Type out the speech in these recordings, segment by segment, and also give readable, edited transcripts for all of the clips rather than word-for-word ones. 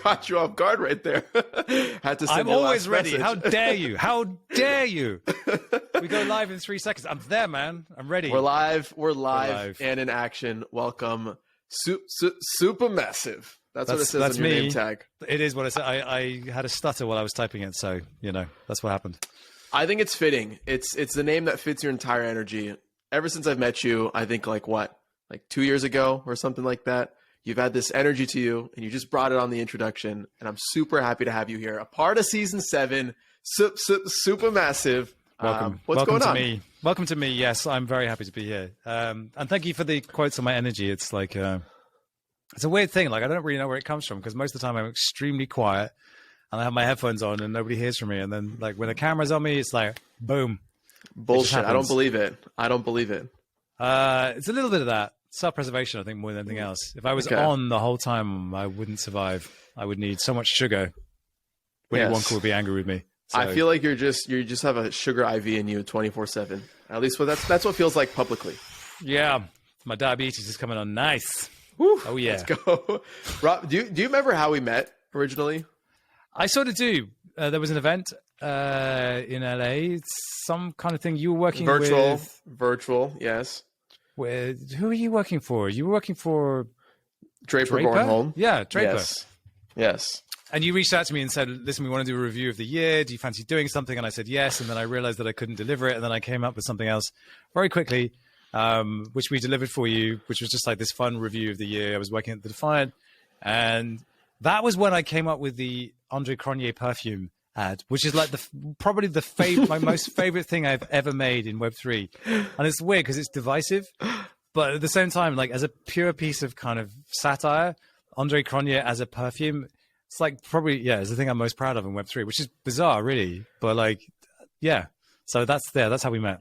caught you off guard right there. Had to send I'm your always last ready. message. How dare you? How dare you? We go live in 3 seconds. I'm there, man. I'm ready. We're live. We're live and in action. Welcome, SuperMassive. That's what it says on your name tag. It is what it said. I had a stutter while I was typing it, so that's what happened. I think it's fitting. It's the name that fits your entire energy. Ever since I've met you, I think like 2 years ago or something like that. You've had this energy to you, and you just brought it on the introduction, and I'm super happy to have you here. A part of Season 7, SuperMassive. Welcome. What's going on? Welcome to me. Yes, I'm very happy to be here. And thank you for the quotes on my energy. It's like, it's a weird thing. Like, I don't really know where it comes from because most of the time I'm extremely quiet, and I have my headphones on, and nobody hears from me. And then, like, when the camera's on me, it's like, boom. Bullshit. I don't believe it. It's a little bit of that. Self-preservation, I think, more than anything else. If I was on the whole time, I wouldn't survive. I would need so much sugar. One would be angry with me. So. I feel like you just have a sugar IV in you 24/7. At least that's what it feels like publicly. Yeah, my diabetes is coming on nice. Woo, oh yeah, let's go. Rob, do you remember how we met originally? I sort of do. There was an event in LA. Some kind of thing you were working virtual, yes. Who are you working for? You were working for Draper? Bornholm. Yeah, Draper. Yes. And you reached out to me and said, listen, we want to do a review of the year. Do you fancy doing something? And I said yes. And then I realized that I couldn't deliver it. And then I came up with something else very quickly, which we delivered for you, which was just like this fun review of the year. I was working at The Defiant. And that was when I came up with the Andre Cronje perfume ad, which is like probably my most favorite thing I've ever made in Web3. And it's weird because it's divisive, but at the same time, like as a pure piece of kind of satire, Andre Cronje as a perfume, it's like probably, it's the thing I'm most proud of in Web3, which is bizarre really, but like, yeah. So that's how we met.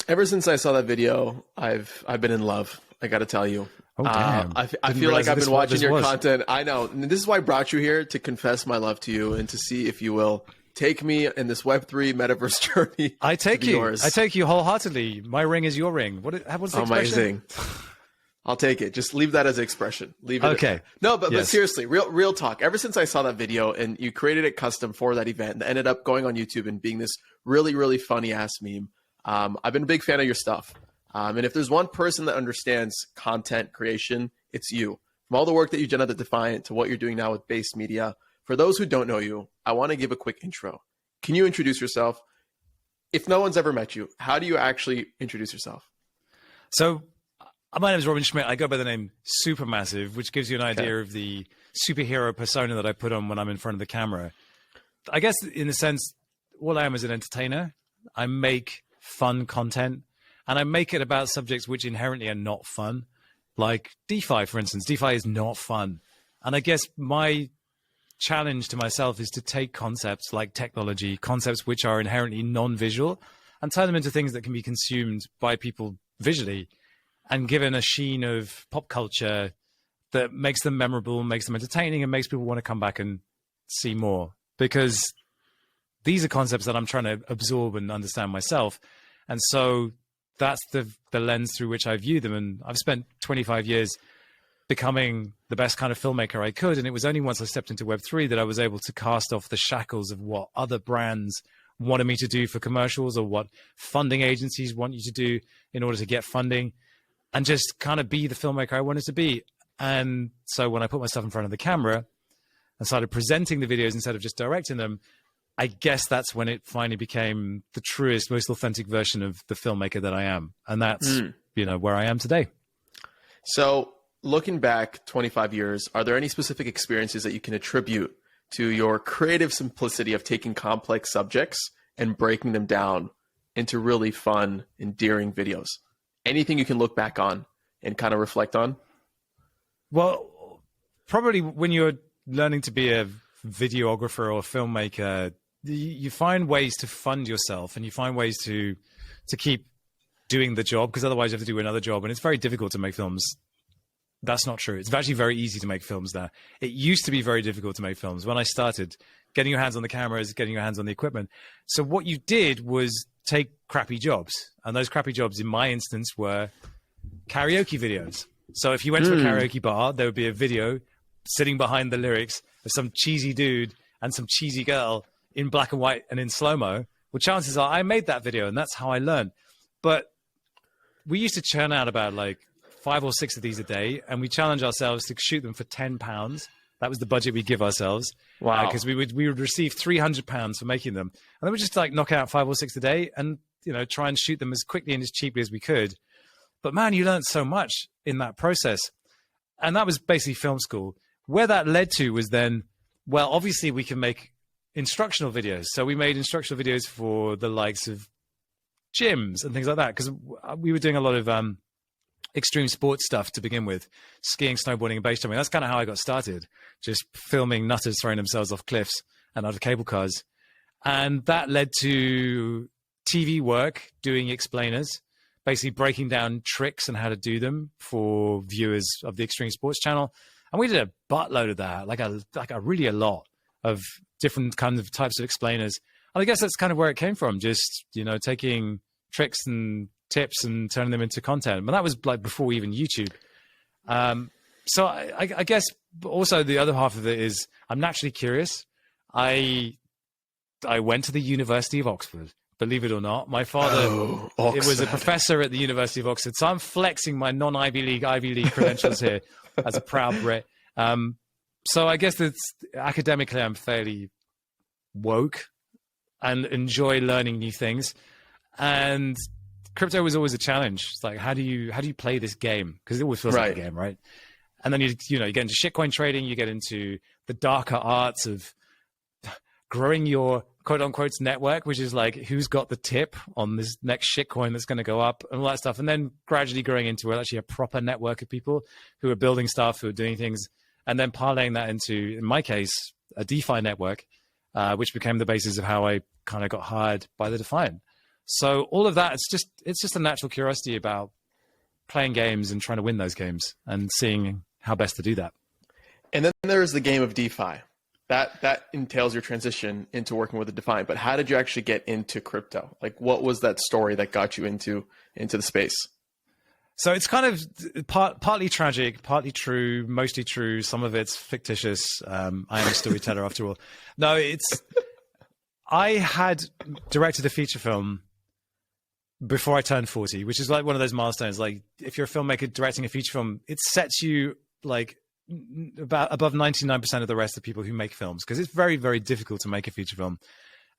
Ever since I saw that video, I've been in love. I got to tell you. Oh, damn. I feel like I've been watching your content. I know. And this is why I brought you here, to confess my love to you and to see if you will take me in this Web3 metaverse journey. I take you. I take you wholeheartedly. My ring is your ring. What's the expression? Amazing. I'll take it. Just leave that as an expression. Leave it. Okay. No, but seriously, real talk. Ever since I saw that video and you created it custom for that event that ended up going on YouTube and being this really, really funny ass meme, I've been a big fan of your stuff. And if there's one person that understands content creation, it's you. From all the work that you've done at The Defiant to what you're doing now with Base Media. For those who don't know you, I want to give a quick intro. Can you introduce yourself? If no one's ever met you, how do you actually introduce yourself? So my name is Robin Schmidt. I go by the name SuperMassive, which gives you an idea of the superhero persona that I put on when I'm in front of the camera. I guess in a sense, all I am is an entertainer. I make fun content. And I make it about subjects which inherently are not fun, like DeFi, for instance. DeFi is not fun. And I guess my challenge to myself is to take concepts like technology, concepts which are inherently non-visual, and turn them into things that can be consumed by people visually and given a sheen of pop culture that makes them memorable, makes them entertaining, and makes people want to come back and see more. Because these are concepts that I'm trying to absorb and understand myself. And so that's the lens through which I view them. And I've spent 25 years becoming the best kind of filmmaker I could. And it was only once I stepped into Web3 that I was able to cast off the shackles of what other brands wanted me to do for commercials or what funding agencies want you to do in order to get funding, and just kind of be the filmmaker I wanted to be. And so when I put myself in front of the camera and started presenting the videos instead of just directing them, I guess that's when it finally became the truest, most authentic version of the filmmaker that I am. And that's, where I am today. So looking back 25 years, are there any specific experiences that you can attribute to your creative simplicity of taking complex subjects and breaking them down into really fun, endearing videos? Anything you can look back on and kind of reflect on? Well, probably when you're learning to be a videographer or a filmmaker, you find ways to fund yourself and you find ways to keep doing the job, because otherwise you have to do another job. And it's very difficult to make films. That's not true. It's actually very easy to make films now. It used to be very difficult to make films. When I started, getting your hands on the cameras, getting your hands on the equipment. So what you did was take crappy jobs. And those crappy jobs in my instance were karaoke videos. So if you went to a karaoke bar, there would be a video sitting behind the lyrics of some cheesy dude and some cheesy girl in black and white and in slow-mo, well, chances are I made that video, and that's how I learned. But we used to churn out about like 5 or 6 of these a day, and we challenge ourselves to shoot them for £10. That was the budget we give ourselves. Wow. Because we would receive £300 for making them. And then we just like knock out 5 or 6 a day and, try and shoot them as quickly and as cheaply as we could. But man, you learned so much in that process. And that was basically film school. Where that led to was then, well, obviously we can make instructional videos. So we made instructional videos for the likes of gyms and things like that, because we were doing a lot of extreme sports stuff to begin with, skiing, snowboarding, and base jumping. That's kind of how I got started, just filming nutters throwing themselves off cliffs and out of cable cars. And that led to TV work, doing explainers, basically breaking down tricks and how to do them for viewers of the Extreme Sports Channel. And we did a buttload of that, like a lot of different kinds of types of explainers. And I guess that's kind of where it came from, just, taking tricks and tips and turning them into content. But that was like before even YouTube. So I guess also the other half of it is I'm naturally curious. I went to the University of Oxford, believe it or not. My father it was a professor at the University of Oxford. So I'm flexing my non-Ivy League credentials here as a proud Brit. So I guess that's academically I'm fairly woke and enjoy learning new things. And crypto was always a challenge. It's like, how do you play this game? Because it always feels like a game, right? And then you get into shitcoin trading, you get into the darker arts of growing your quote unquote network, which is like who's got the tip on this next shitcoin that's going to go up and all that stuff. And then gradually growing into actually a proper network of people who are building stuff, who are doing things, and then parlaying that into, in my case, a DeFi network, which became the basis of how I kind of got hired by the Defiant. So all of that, it's just a natural curiosity about playing games and trying to win those games and seeing how best to do that. And then there's the game of DeFi. That entails your transition into working with the Defiant. But how did you actually get into crypto? Like, what was that story that got you into the space? So it's kind of partly tragic, partly true, mostly true. Some of it's fictitious. I am a storyteller after all. No, I had directed a feature film before I turned 40, which is like one of those milestones. Like if you're a filmmaker directing a feature film, it sets you like about above 99% of the rest of people who make films, because it's very, very difficult to make a feature film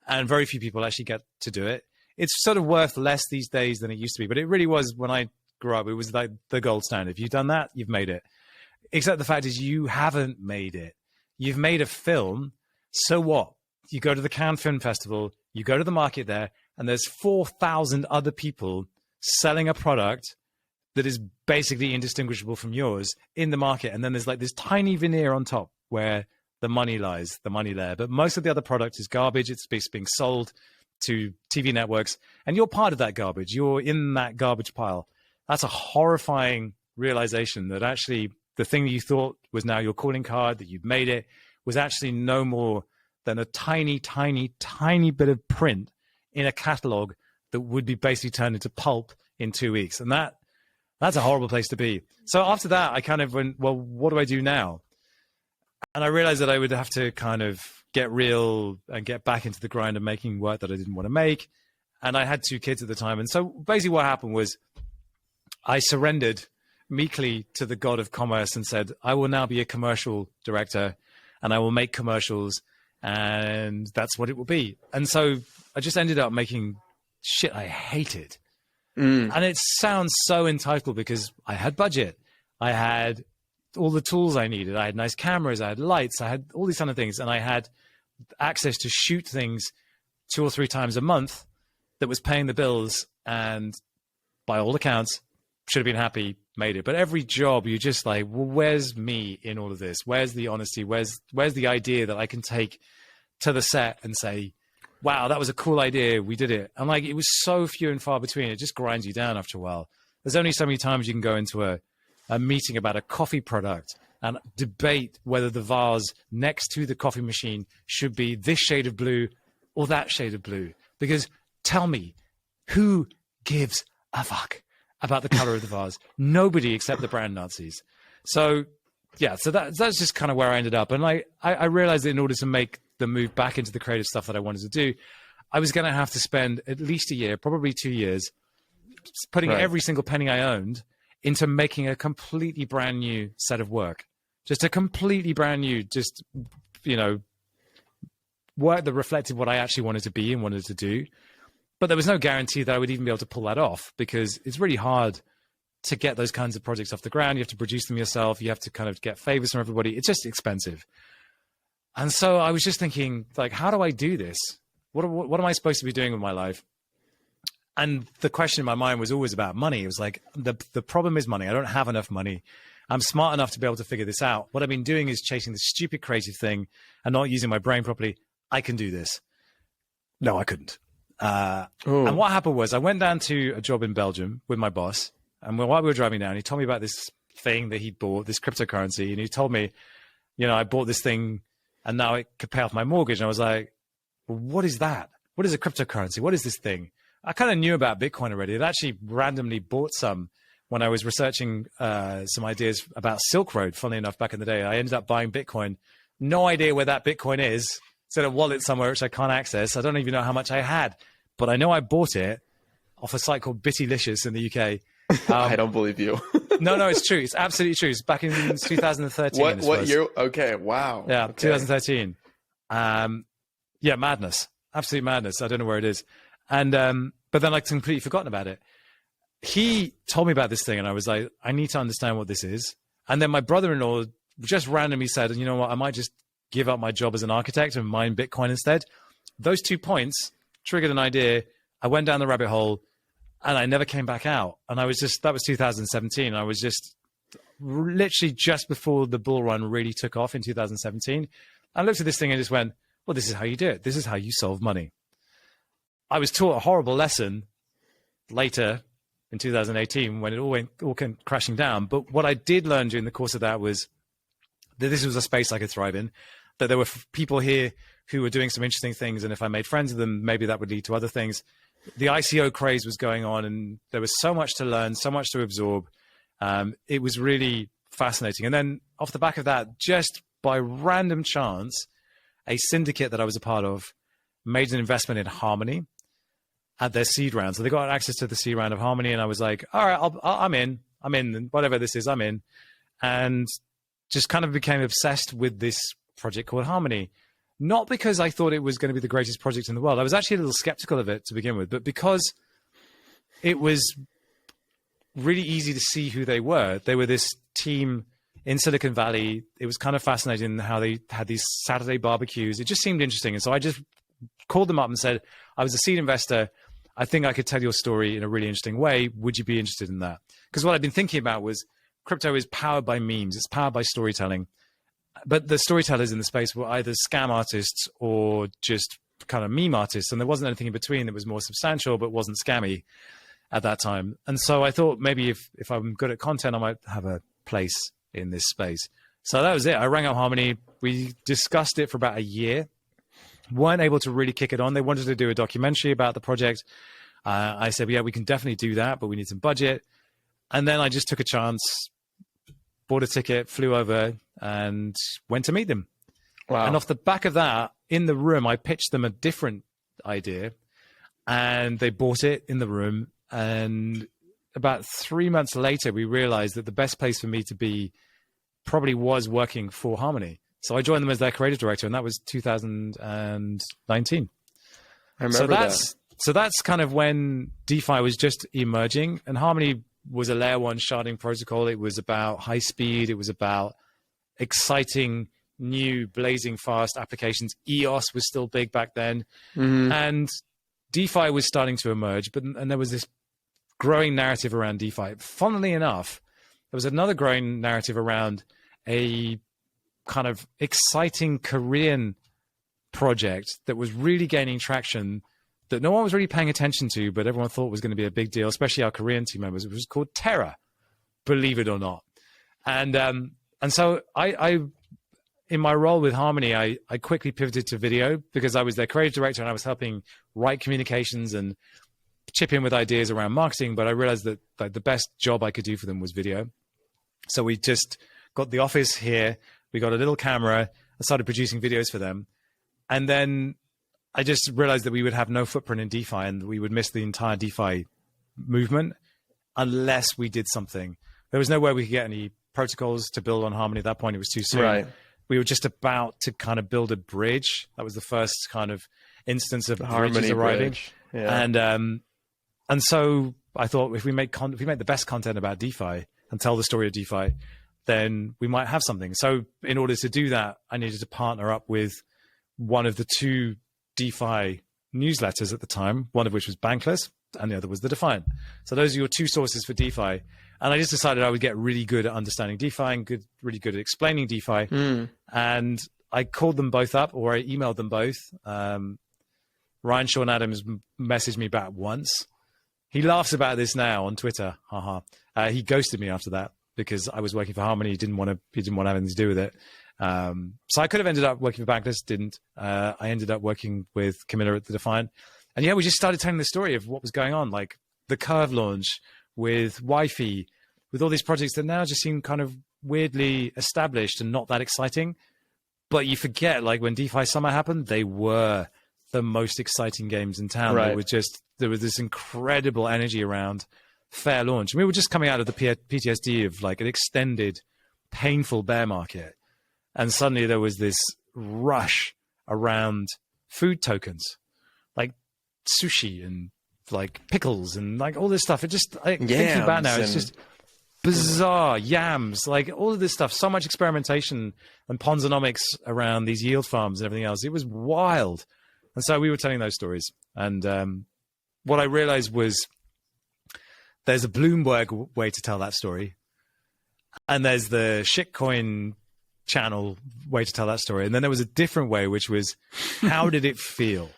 and very few people actually get to do it. It's sort of worth less these days than it used to be, but it really was when I grew up. It was like the gold standard. If you've done that, you've made it. Except the fact is you haven't made it. You've made a film. So what? You go to the Cannes Film Festival, you go to the market there, and there's 4,000 other people selling a product that is basically indistinguishable from yours in the market. And then there's like this tiny veneer on top where the money lies, the money there. But most of the other product is garbage. It's being sold to TV networks, and you're part of that garbage. You're in that garbage pile. That's a horrifying realization that actually the thing that you thought was now your calling card, that you've made it, was actually no more than a tiny, tiny, tiny bit of print in a catalog that would be basically turned into pulp in 2 weeks. And that's a horrible place to be. So after that, I kind of went, well, what do I do now? And I realized that I would have to kind of get real and get back into the grind of making work that I didn't want to make. And I had 2 kids at the time. And so basically what happened was I surrendered meekly to the god of commerce and said, I will now be a commercial director and I will make commercials, and that's what it will be. And so I just ended up making shit I hated. And it sounds so entitled because I had budget. I had all the tools I needed. I had nice cameras. I had lights. I had all these kind of things. And I had access to shoot things 2 or 3 times a month that was paying the bills. And by all accounts, should have been happy, made it. But every job, you're just like, well, where's me in all of this? Where's the honesty? Where's the idea that I can take to the set and say, wow, that was a cool idea. We did it. And like, it was so few and far between. It just grinds you down after a while. There's only so many times you can go into a meeting about a coffee product and debate whether the vase next to the coffee machine should be this shade of blue or that shade of blue. Because tell me, who gives a fuck about the color of the vase? Nobody except the brand Nazis. So yeah, so that's just kind of where I ended up. And I realized that in order to make the move back into the creative stuff that I wanted to do, I was going to have to spend at least a year, probably 2 years, putting every single penny I owned into making a completely brand new set of work. Just a completely brand new, just, you know, work that reflected what I actually wanted to be and wanted to do. But there was no guarantee that I would even be able to pull that off, because it's really hard to get those kinds of projects off the ground. You have to produce them yourself. You have to kind of get favors from everybody. It's just expensive. And so I was just thinking, like, how do I do this? What am I supposed to be doing with my life? And the question in my mind was always about money. It was like, the problem is money. I don't have enough money. I'm smart enough to be able to figure this out. What I've been doing is chasing this stupid creative thing and not using my brain properly. I can do this. No, I couldn't. And what happened was I went down to a job in Belgium with my boss. And while we were driving down, he told me about this thing that he bought, this cryptocurrency. And he told me, you know, I bought this thing and now it could pay off my mortgage. And I was like, well, what is that? What is a cryptocurrency? What is this thing? I kind of knew about Bitcoin already. I'd actually randomly bought some when I was researching some ideas about Silk Road. Funnily enough, back in the day, I ended up buying Bitcoin. No idea where that Bitcoin is. It's in a wallet somewhere, which I can't access. I don't even know how much I had, but I know I bought it off a site called Bittylicious in the UK. I don't believe you. No, it's true. It's absolutely true. It's back in 2013. What year? Okay, wow. Yeah, okay. 2013. Yeah, madness. Absolute madness. I don't know where it is. And but then I completely forgotten about it. He told me about this thing and I was like, I need to understand what this is. And then my brother-in-law just randomly said, you know what, I might just give up my job as an architect and mine Bitcoin instead. Those 2 points triggered an idea. I went down the rabbit hole and I never came back out. And I was just, that was 2017. I was just literally just before the bull run really took off in 2017. I looked at this thing and just went, well, this is how you do it. This is how you solve money. I was taught a horrible lesson later in 2018 when it all came crashing down. But what I did learn during the course of that was that this was a space I could thrive in, that there were people here who were doing some interesting things. And if I made friends with them, maybe that would lead to other things. The ICO craze was going on and there was so much to learn, so much to absorb. It was really fascinating. And then off the back of that, just by random chance, a syndicate that I was a part of made an investment in Harmony at their seed round. So they got access to the seed round of Harmony. And I was like, all right, I'm in, whatever this is, I'm in. And just kind of became obsessed with this project called Harmony. Not because I thought it was going to be the greatest project in the world. I was actually a little skeptical of it to begin with, but because it was really easy to see who they were. They were this team in Silicon Valley. It was kind of fascinating how they had these Saturday barbecues. It just seemed interesting. And so I just called them up and said, I was a seed investor. I think I could tell your story in a really interesting way. Would you be interested in that? Because what I've been thinking about was crypto is powered by memes. It's powered by storytelling. But the storytellers in the space were either scam artists or just kind of meme artists. And there wasn't anything in between that was more substantial, but wasn't scammy at that time. And so I thought maybe if I'm good at content, I might have a place in this space. So that was it. I rang up Harmony. We discussed it for about a year. Weren't able to really kick it on. They wanted to do a documentary about the project. I said, yeah, we can definitely do that, but we need some budget. And then I just took a chance, bought a ticket, flew over, and went to meet them. Wow. And off the back of that, in the room, I pitched them a different idea, and they bought it in the room. And about 3 months later, we realized that the best place for me to be probably was working for Harmony. So I joined them as their creative director, and that was 2019. I remember that. So that's kind of when DeFi was just emerging, and Harmony was a layer one sharding protocol. It was about high speed. It was about exciting, new, blazing fast applications. EOS was still big back then. Mm-hmm. And DeFi was starting to emerge, and there was this growing narrative around DeFi. Funnily enough, there was another growing narrative around a kind of exciting Korean project that was really gaining traction that no one was really paying attention to, but everyone thought was going to be a big deal, especially our Korean team members. It was called Terra, believe it or not. And so I in my role with Harmony, I quickly pivoted to video because I was their creative director and I was helping write communications and chip in with ideas around marketing. But I realized that like, the best job I could do for them was video. So we just got the office here. We got a little camera. I started producing videos for them. And then I just realized that we would have no footprint in DeFi and we would miss the entire DeFi movement unless we did something. There was no way we could get any protocols to build on Harmony at that point. It was too soon. Right. We were just about to kind of build a bridge. That was the first kind of instance of bridges arriving. Bridge. Yeah. And so I thought if we make the best content about DeFi and tell the story of DeFi, then we might have something. So in order to do that, I needed to partner up with one of the two DeFi newsletters at the time, one of which was Bankless and the other was The Defiant. So those are your two sources for DeFi. And I just decided I would get really good at understanding DeFi and really good at explaining DeFi. And I called them both up, or I emailed them both. Ryan Sean Adams messaged me back once. He laughs about this now on Twitter. He ghosted me after that because I was working for Harmony. He didn't want to have anything to do with it. So I could have ended up working for Bankless, didn't. I ended up working with Camilla at The Defiant. And yeah, we just started telling the story of what was going on, like the Curve launch with Wi-Fi, with all these projects that now just seem kind of weirdly established and not that exciting. But you forget, like when DeFi Summer happened, they were the most exciting games in town. Right. There was this incredible energy around fair launch. And we were just coming out of the PTSD of like an extended, painful bear market. And suddenly there was this rush around food tokens, like sushi and like pickles and like all this stuff. It just, thinking back now, it's just bizarre. Yams, like all of this stuff, so much experimentation and Ponzonomics around these yield farms and everything else. It was wild. And so we were telling those stories. And what I realized was there's a Bloomberg way to tell that story. And there's the shitcoin channel way to tell that story. And then there was a different way, which was how did it feel?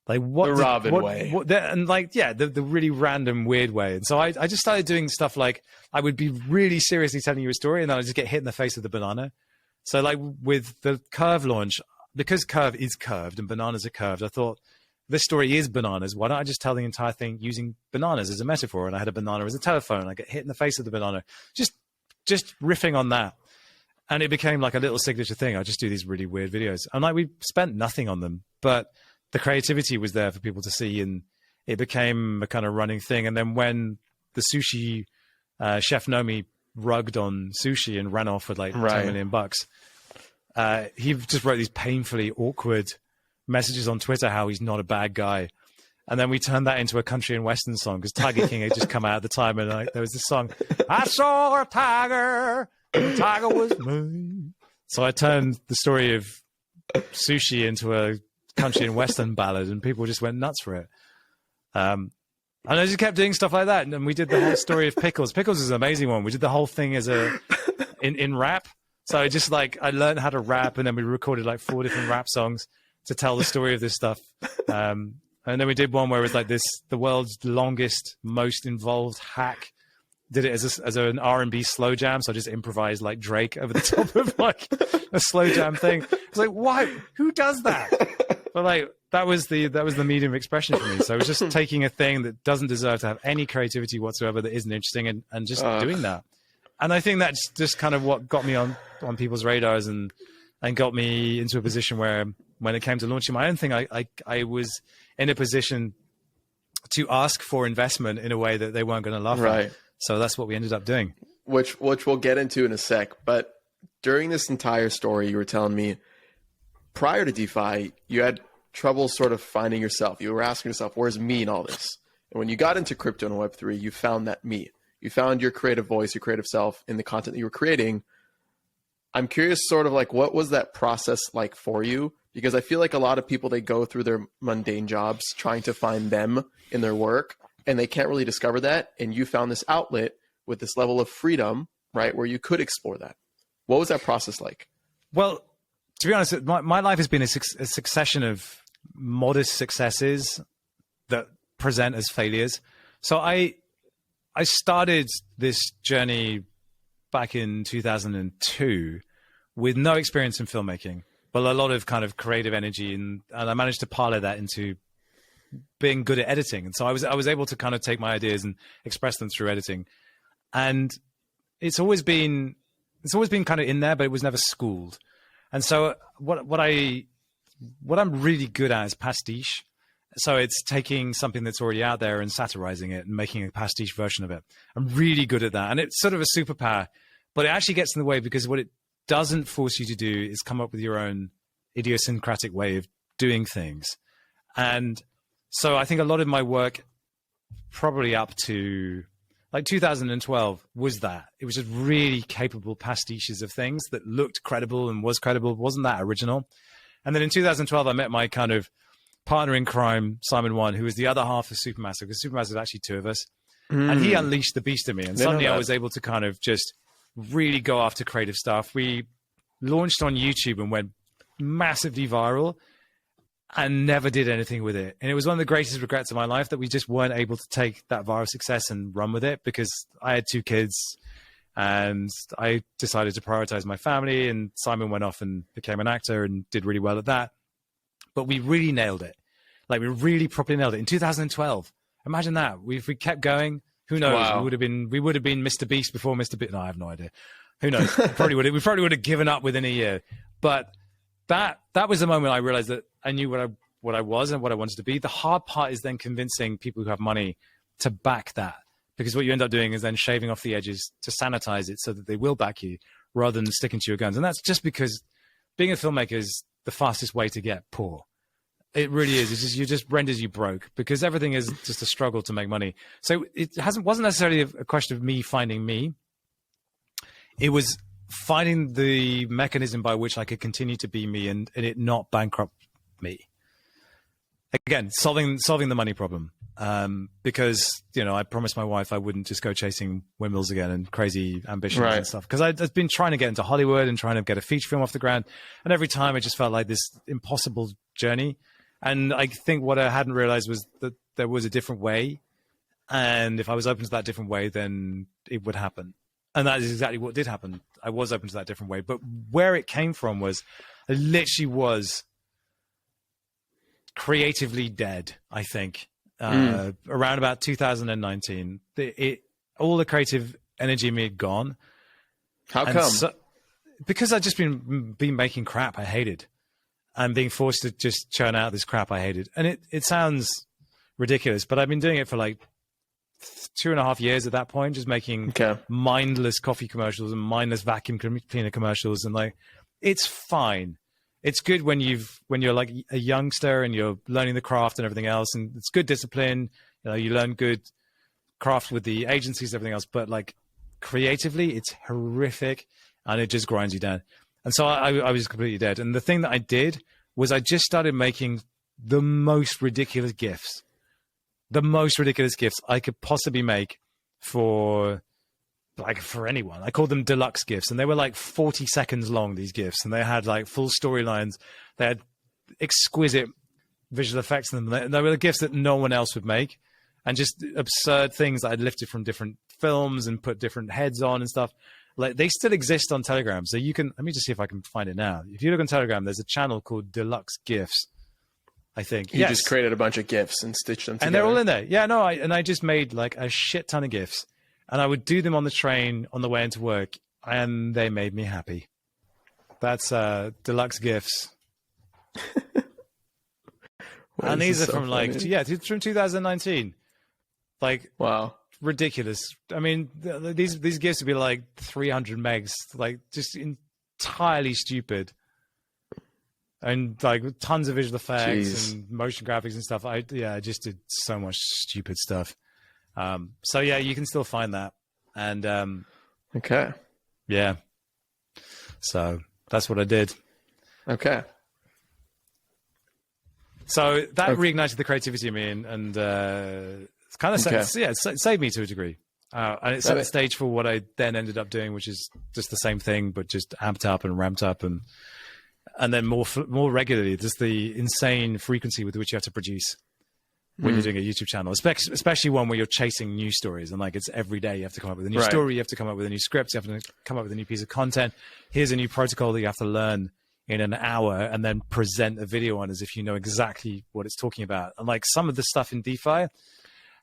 Like what the Robin way. The really random, weird way. And so I just started doing stuff like I would be really seriously telling you a story and then I'd just get hit in the face with the banana. So like with the Curve launch, because Curve is curved and bananas are curved, I thought this story is bananas. Why don't I just tell the entire thing using bananas as a metaphor? And I had a banana as a telephone. I get hit in the face with the banana. Just riffing on that. And it became like a little signature thing. I just do these really weird videos. And like we spent nothing on them, but the creativity was there for people to see, and it became a kind of running thing. And then when the sushi chef Nomi rugged on sushi and ran off with like $10 million, he just wrote these painfully awkward messages on Twitter how he's not a bad guy. And then we turned that into a country and western song because Tiger King had just come out at the time, and like, there was this song, I saw a tiger, and the tiger was me. So I turned the story of sushi into a country and western ballad, and people just went nuts for it. And I just kept doing stuff like that. And we did the whole story of pickles. Pickles is an amazing one. We did the whole thing as in rap. So I learned how to rap, and then we recorded like 4 different rap songs to tell the story of this stuff. And then we did one where it was like the world's longest, most involved hack. Did it as an R&B slow jam. So I just improvised like Drake over the top of like a slow jam thing. It's like, why? Who does that? But like, that was the medium of expression for me. So it was just taking a thing that doesn't deserve to have any creativity whatsoever, that isn't interesting, and just doing that. And I think that's just kind of what got me on people's radars and got me into a position where when it came to launching my own thing, I was in a position to ask for investment in a way that they weren't going to laugh at. So that's what we ended up doing. Which we'll get into in a sec. But during this entire story, you were telling me prior to DeFi, you had trouble sort of finding yourself. You were asking yourself, where's me in all this? And when you got into crypto and Web3, you found that me. You found your creative voice, your creative self in the content that you were creating. I'm curious sort of like, what was that process like for you? Because I feel like a lot of people, they go through their mundane jobs trying to find them in their work, and they can't really discover that. And you found this outlet with this level of freedom, right, where you could explore that. What was that process like? Well, to be honest, my life has been a succession of modest successes that present as failures. So I started this journey back in 2002 with no experience in filmmaking, but a lot of kind of creative energy, and I managed to parlay that into being good at editing. And so I was able to kind of take my ideas and express them through editing. And it's always been it's always been kind of in there, but it was never schooled. And so what I'm really good at is pastiche. So it's taking something that's already out there and satirizing it and making a pastiche version of it. I'm really good at that. And it's sort of a superpower, but it actually gets in the way because what it doesn't force you to do is come up with your own idiosyncratic way of doing things. And so I think a lot of my work, probably up to like 2012, was that. It was just really capable pastiches of things that looked credible and was credible, wasn't that original. And then in 2012, I met my kind of partner in crime, Simon One, who was the other half of SuperMassive, because SuperMassive is actually two of us. And he unleashed the beast in me. And suddenly I was able to kind of just really go after creative stuff. We launched on YouTube and went massively viral and never did anything with it. And it was one of the greatest regrets of my life that we just weren't able to take that viral success and run with it, because I had 2 kids and I decided to prioritize my family, and Simon went off and became an actor and did really well at that. But we really nailed it. Like, we really properly nailed it in 2012. Imagine that. If we kept going, who knows? Wow. We would have been Mr. Beast before Mr. Beast. No, I have no idea. Who knows? We probably would have given up within a year. But that was the moment I realized that I knew what I was and what I wanted to be. The hard part is then convincing people who have money to back that, because what you end up doing is then shaving off the edges to sanitize it so that they will back you rather than sticking to your guns. And that's just because being a filmmaker is the fastest way to get poor. It really is. It just renders you broke, because everything is just a struggle to make money. So it wasn't necessarily a question of me finding me. It was finding the mechanism by which I could continue to be me and it not bankrupt me. Again, solving the money problem. Because, I promised my wife I wouldn't just go chasing windmills again and crazy ambitions and stuff. Because I've been trying to get into Hollywood and trying to get a feature film off the ground. And every time it just felt like this impossible journey. And I think what I hadn't realized was that there was a different way. And if I was open to that different way, then it would happen. And that is exactly what did happen. I was open to that different way. But where it came from was, I literally was creatively dead, I think. Around about 2019, all the creative energy in me had gone. How come? Because I'd just been making crap I hated, and being forced to just churn out this crap I hated. And it sounds ridiculous, but I've been doing it for like 2.5 years at that point, just making mindless coffee commercials and mindless vacuum cleaner commercials, and like, it's fine. It's good when you're like a youngster and you're learning the craft and everything else, and it's good discipline. You learn good craft with the agencies and everything else, but like creatively, it's horrific and it just grinds you down. And so I was completely dead. And the thing that I did was I just started making the most ridiculous GIFs I could possibly make for anyone. I called them deluxe GIFs, and they were like 40 seconds long, these GIFs, and they had like full storylines. They had exquisite visual effects in them. They were the GIFs that no one else would make, and just absurd things that I'd lifted from different films and put different heads on and stuff. Like, they still exist on Telegram. So you can, let me just see if I can find it now. If you look on Telegram, there's a channel called Deluxe GIFs, I think. You just created a bunch of GIFs and stitched them together. And they're all in there. Yeah, no, I just made like a shit ton of GIFs. And I would do them on the train on the way into work, and they made me happy. That's Deluxe GIFs. And these are from from 2019. Like, wow, ridiculous. I mean, these GIFs would be like 300 megs, like just entirely stupid. And like tons of visual effects and motion graphics and stuff. I just did so much stupid stuff. So yeah, you can still find that. And yeah, so that's what I did. So that reignited the creativity in me, and it's kind of it saved me to a degree, and it set the stage for what I then ended up doing, which is just the same thing but just amped up and ramped up, and then more regularly. Just the insane frequency with which you have to produce when you're doing a YouTube channel, especially one where you're chasing news stories, and like, it's every day you have to come up with a new story, you have to come up with a new script, you have to come up with a new piece of content. Here's a new protocol that you have to learn in an hour and then present a video on as if you know exactly what it's talking about. And like, some of the stuff in DeFi,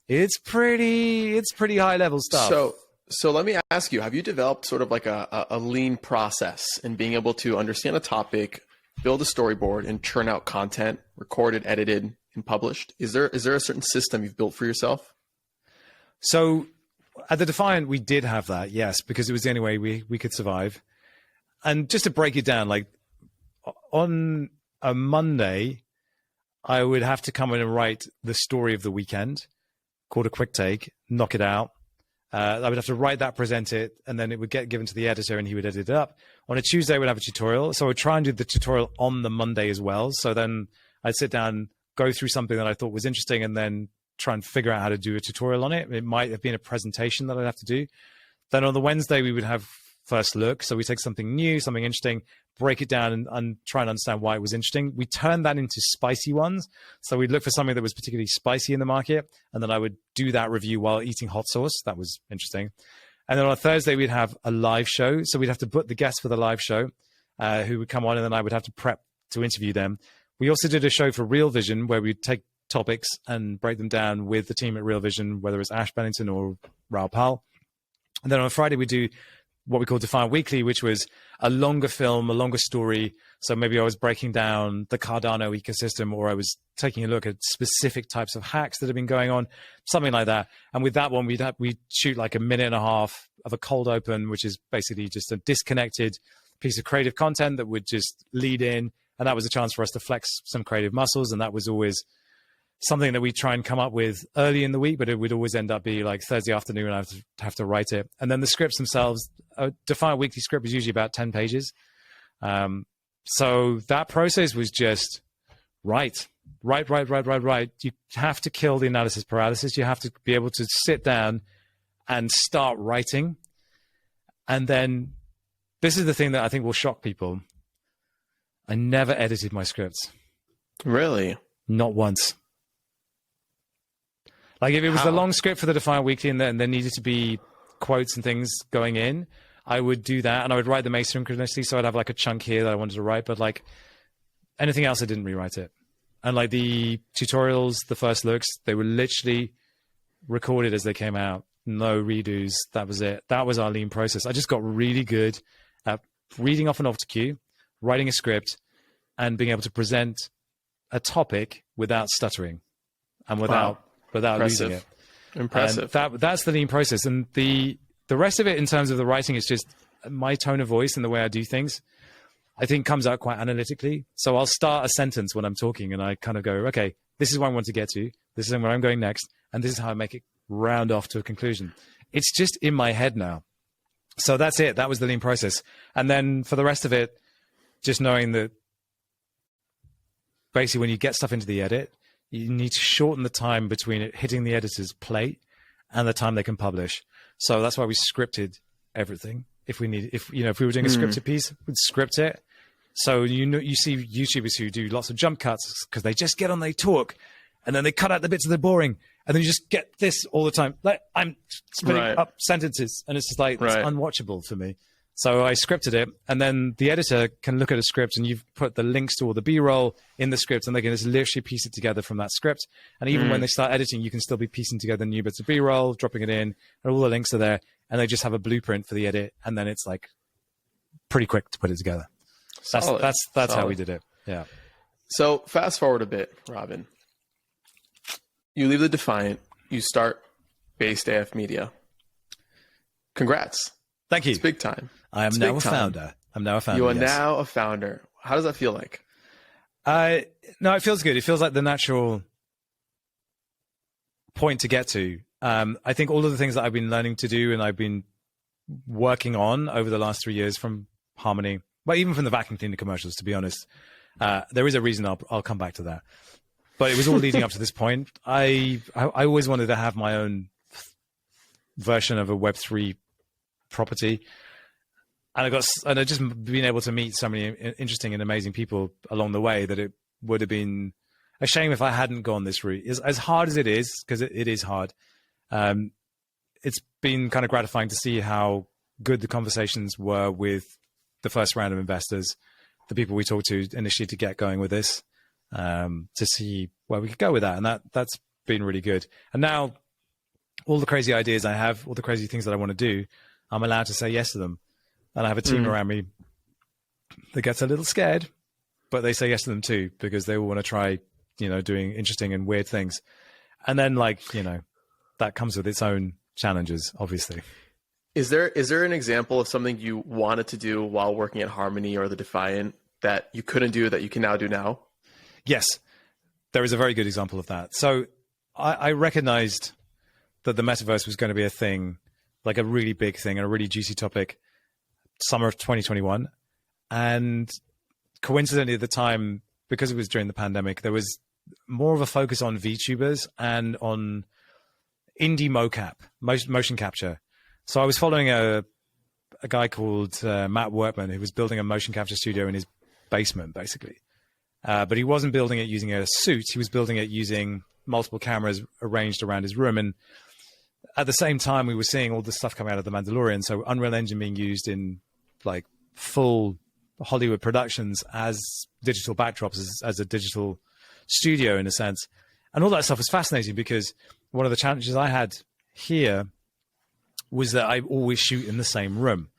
it's pretty high level stuff. So let me ask you, have you developed sort of like a lean process in being able to understand a topic, build a storyboard, and churn out content, recorded, edited, and published? Is there a certain system you've built for yourself? So at The Defiant, we did have that, yes, because it was the only way we could survive. And just to break it down, like on a Monday, I would have to come in and write the story of the weekend, called a quick take, knock it out. I would have to write that, present it, and then it would get given to the editor and he would edit it up. On a Tuesday, I would have a tutorial. So I would try and do the tutorial on the Monday as well. So then I'd sit down, go through something that I thought was interesting, and then try and figure out how to do a tutorial on it. It might have been a presentation that I'd have to do. Then on the Wednesday, we would have first look. So we take something new, something interesting, break it down and try and understand why it was interesting. We turned that into spicy ones. So we'd look for something that was particularly spicy in the market, and then I would do that review while eating hot sauce. That was interesting. And then on a Thursday, we'd have a live show. So we'd have to book the guests for the live show who would come on, and then I would have to prep to interview them. We also did a show for Real Vision where we'd take topics and break them down with the team at Real Vision, whether it's Ash Bennington or Raoul Pal. And then on a Friday, we do what we call Defiant Weekly, which was a longer film, a longer story. So maybe I was breaking down the Cardano ecosystem, or I was taking a look at specific types of hacks that have been going on, something like that. And with that one, we'd shoot like a minute and a half of a cold open, which is basically just a disconnected piece of creative content that would just lead in. And that was a chance for us to flex some creative muscles. And that was always something that we try and come up with early in the week, but it would always end up be like Thursday afternoon and I have to write it. And then the scripts themselves, a Defiant Weekly script is usually about 10 pages. So that process was just write. You have to kill the analysis paralysis. You have to be able to sit down and start writing. And then this is the thing that I think will shock people. I never edited my scripts. Really? Not once. Like if it was the long script for the Defiant Weekly and there needed to be quotes and things going in, I would do that and I would write them asynchronously. So I'd have like a chunk here that I wanted to write, but like anything else, I didn't rewrite it. And like the tutorials, the first looks, they were literally recorded as they came out. No redos. That was it. That was our lean process. I just got really good at reading off an auto cue, writing a script, and being able to present a topic without stuttering and without losing it. Impressive. And that's the lean process. And the rest of it in terms of the writing is just my tone of voice and the way I do things, I think comes out quite analytically. So I'll start a sentence when I'm talking and I kind of go, okay, this is what I want to get to. This is where I'm going next. And this is how I make it round off to a conclusion. It's just in my head now. So that's it. That was the lean process. And then for the rest of it, just knowing that basically when you get stuff into the edit, you need to shorten the time between it hitting the editor's plate and the time they can publish. So that's why we scripted everything. If we were doing a scripted piece, we'd script it. So you see YouTubers who do lots of jump cuts because they just get on, they talk, and then they cut out the bits that are boring, and then you just get this all the time. Like I'm spinning up sentences, and it's just like it's unwatchable for me. So I scripted it, and then the editor can look at a script, and you've put the links to all the B-roll in the script, and they can just literally piece it together from that script. And even when they start editing, you can still be piecing together new bits of B-roll, dropping it in, and all the links are there, and they just have a blueprint for the edit, and then it's like pretty quick to put it together. That's how we did it. Yeah. So fast forward a bit, Robin. You leave the Defiant, you start BasedAF Media. Congrats. Thank you. It's big time. I am now a founder. You are now a founder. How does that feel like? No, it feels good. It feels like the natural point to get to. I think all of the things that I've been learning to do and I've been working on over the last 3 years from Harmony, but even from the vacuum cleaner commercials, to be honest, there is a reason I'll come back to that. But it was all leading up to this point. I always wanted to have my own version of a Web3 property. And I just been able to meet so many interesting and amazing people along the way that it would have been a shame if I hadn't gone this route. As hard as it is, because it is hard, it's been kind of gratifying to see how good the conversations were with the first round of investors, the people we talked to initially to get going with this, to see where we could go with that. And that's been really good. And now all the crazy ideas I have, all the crazy things that I want to do, I'm allowed to say yes to them. And I have a team around me that gets a little scared, but they say yes to them too, because they all want to try, doing interesting and weird things. And then that comes with its own challenges, obviously. Is there an example of something you wanted to do while working at Harmony or The Defiant that you couldn't do that you can now do now? Yes, there is a very good example of that. So I recognized that the metaverse was going to be a thing, like a really big thing and a really juicy topic, summer of 2021. And coincidentally at the time, because it was during the pandemic, there was more of a focus on VTubers and on indie mocap, motion capture. So I was following a guy called Matt Workman, who was building a motion capture studio in his basement, basically. But he wasn't building it using a suit. He was building it using multiple cameras arranged around his room. And at the same time, we were seeing all this stuff coming out of The Mandalorian. So Unreal Engine being used in like full Hollywood productions as digital backdrops, as a digital studio in a sense. And all that stuff was fascinating because one of the challenges I had here was that I always shoot in the same room.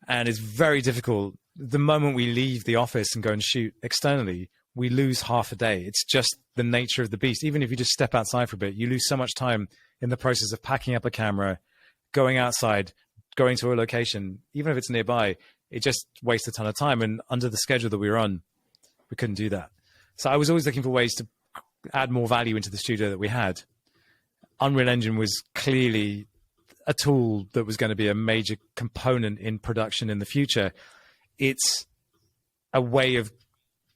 And it's very difficult. The moment we leave the office and go and shoot externally, we lose half a day. It's just the nature of the beast. Even if you just step outside for a bit, you lose so much time in the process of packing up a camera, going outside, going to a location. Even if it's nearby, it just wastes a ton of time. And under the schedule that we were on, we couldn't do that. So I was always looking for ways to add more value into the studio that we had. Unreal Engine was clearly a tool that was going to be a major component in production in the future. It's a way of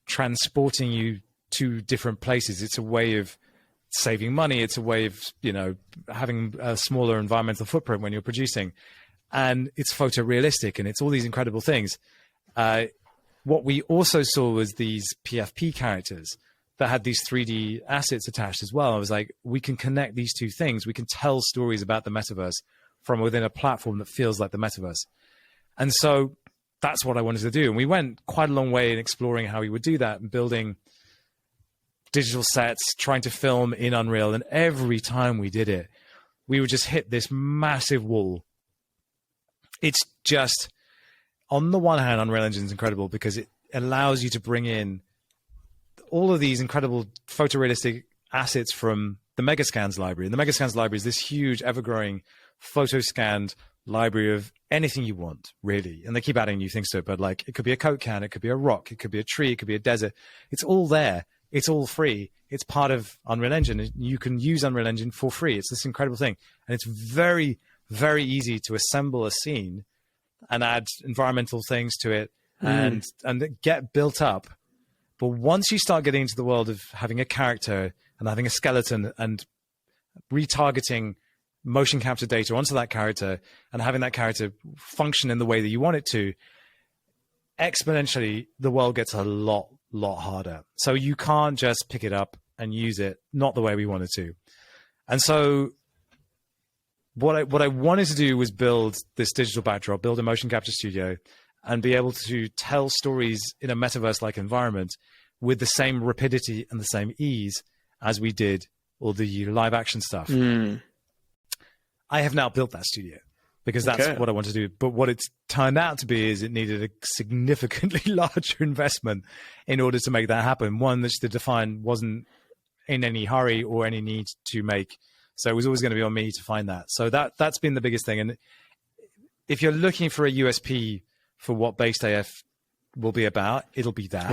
transporting you to different places. It's a way of saving money. It's a way of, having a smaller environmental footprint when you're producing. And it's photorealistic and it's all these incredible things. What we also saw was these PFP characters that had these 3D assets attached as well. I was like, we can connect these two things. We can tell stories about the metaverse from within a platform that feels like the metaverse. And so that's what I wanted to do. And we went quite a long way in exploring how we would do that and building digital sets, trying to film in Unreal. And every time we did it, we would just hit this massive wall. It's just, on the one hand, Unreal Engine is incredible because it allows you to bring in all of these incredible photorealistic assets from the Megascans library. And the Megascans library is this huge, ever-growing, photo-scanned library of anything you want, really. And they keep adding new things to it, but like it could be a Coke can, it could be a rock, it could be a tree, it could be a desert. It's all there. It's all free. It's part of Unreal Engine. You can use Unreal Engine for free. It's this incredible thing. And it's very, very easy to assemble a scene and add environmental things to it and get built up. But once you start getting into the world of having a character and having a skeleton and retargeting motion capture data onto that character and having that character function in the way that you want it to, exponentially, the world gets a lot harder. So you can't just pick it up and use it, not the way we wanted to. And so what I wanted to do was build this digital backdrop, build a motion capture studio, and be able to tell stories in a metaverse-like environment with the same rapidity and the same ease as we did all the live action stuff. I have now built that studio because that's what I want to do. But what it's turned out to be is it needed a significantly larger investment in order to make that happen. One that The Defiant wasn't in any hurry or any need to make. So it was always going to be on me to find that. So that's been the biggest thing. And if you're looking for a USP for what BasedAF will be about, it'll be that.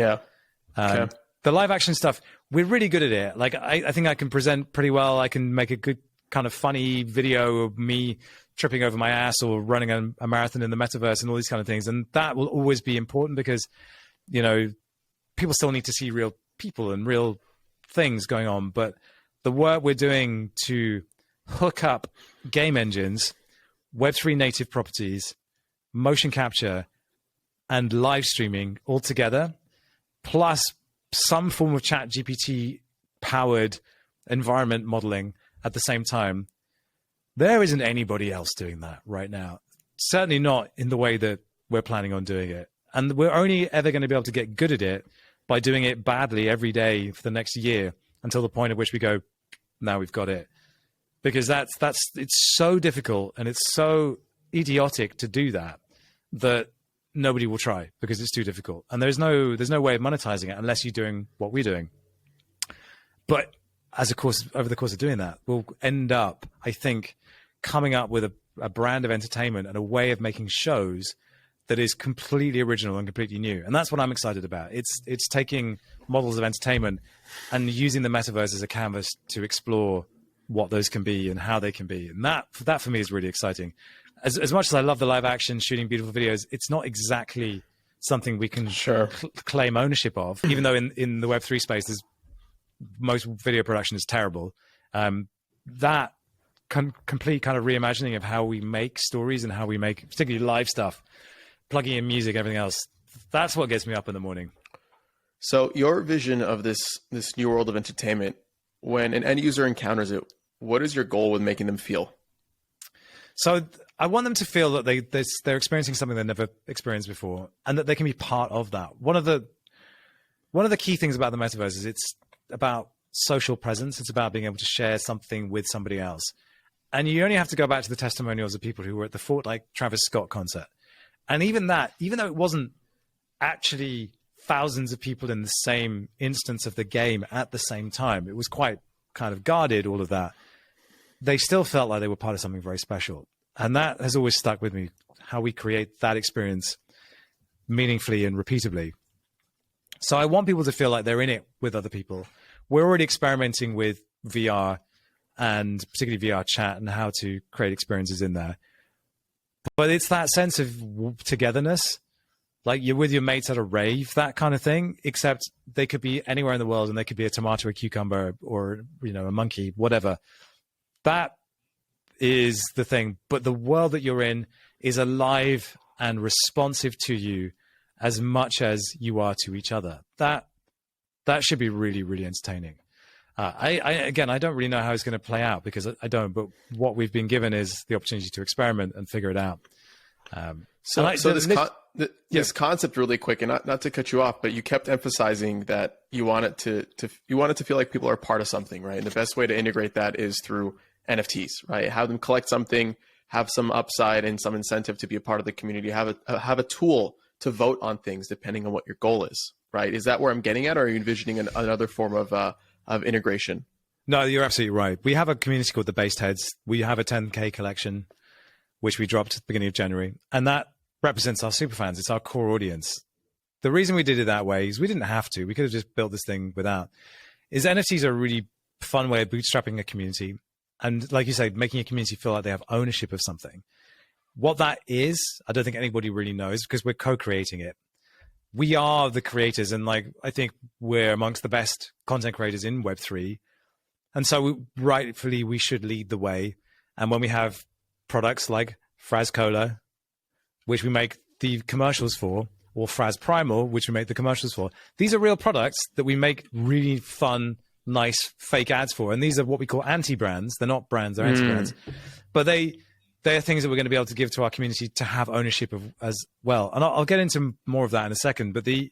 Yeah. The live action stuff, we're really good at it. Like I think I can present pretty well. I can make a good kind of funny video of me tripping over my ass or running a marathon in the metaverse and all these kind of things. And that will always be important because, people still need to see real people and real things going on. But the work we're doing to hook up game engines, Web3 native properties, motion capture, and live streaming all together, plus some form of chat GPT powered environment modeling at the same time, there isn't anybody else doing that right now. Certainly not in the way that we're planning on doing it. And we're only ever going to be able to get good at it by doing it badly every day for the next year until the point at which we go, now we've got it. because it's so difficult and it's so idiotic to do that nobody will try because it's too difficult. And there's no way of monetizing it unless you're doing what we're doing. But over the course of doing that, we'll end up, I think, coming up with a brand of entertainment and a way of making shows that is completely original and completely new. And that's what I'm excited about. It's taking models of entertainment and using the metaverse as a canvas to explore what those can be and how they can be. And that for me is really exciting. As much as I love the live action, shooting beautiful videos, it's not exactly something we can claim ownership of, even though in the Web3 space, most video production is terrible. That complete kind of reimagining of how we make stories and how we make particularly live stuff, plugging in music, everything else, that's what gets me up in the morning. So your vision of this new world of entertainment, when an end user encounters it, what is your goal with making them feel? So I want them to feel that they're experiencing something they've never experienced before, and that they can be part of that. One of the key things about the metaverse is it's about social presence. It's about being able to share something with somebody else. And you only have to go back to the testimonials of people who were at the Fortnite Travis Scott concert. And even though it wasn't actually thousands of people in the same instance of the game at the same time, it was quite kind of guarded, all of that. They still felt like they were part of something very special. And that has always stuck with me, how we create that experience meaningfully and repeatably. So I want people to feel like they're in it with other people. We're already experimenting with VR and particularly VR chat and how to create experiences in there. But it's that sense of togetherness, like you're with your mates at a rave, that kind of thing, except they could be anywhere in the world and they could be a tomato, a cucumber, or, a monkey, whatever. That is the thing. But the world that you're in is alive and responsive to you as much as you are to each other. That should be really, really entertaining. I don't really know how it's going to play out because I don't, but what we've been given is the opportunity to experiment and figure it out. This concept really quick, and not to cut you off, but you kept emphasizing that you want it to feel like people are part of something, right? And the best way to integrate that is through NFTs, right? Have them collect something, have some upside and some incentive to be a part of the community, have a tool to vote on things depending on what your goal is, right? Is that where I'm getting at, or are you envisioning another form of integration? No, you're absolutely right. We have a community called the Based Heads. We have a 10K collection, which we dropped at the beginning of January, and that represents our superfans. It's our core audience. The reason we did it that way is we didn't have to. We could have just built this thing without. Is NFTs are a really fun way of bootstrapping a community. And like you said, making a community feel like they have ownership of something. What that is, I don't think anybody really knows because we're co-creating it. We are the creators, and I think we're amongst the best content creators in Web3. And so rightfully, we should lead the way. And when we have products like Fraz Cola, which we make the commercials for, or Fraz Primal, which we make the commercials for, these are real products that we make really fun, nice fake ads for. And these are what we call anti-brands. They're not brands, they're anti-brands. But they are things that we're going to be able to give to our community to have ownership of as well. And I'll get into more of that in a second. But the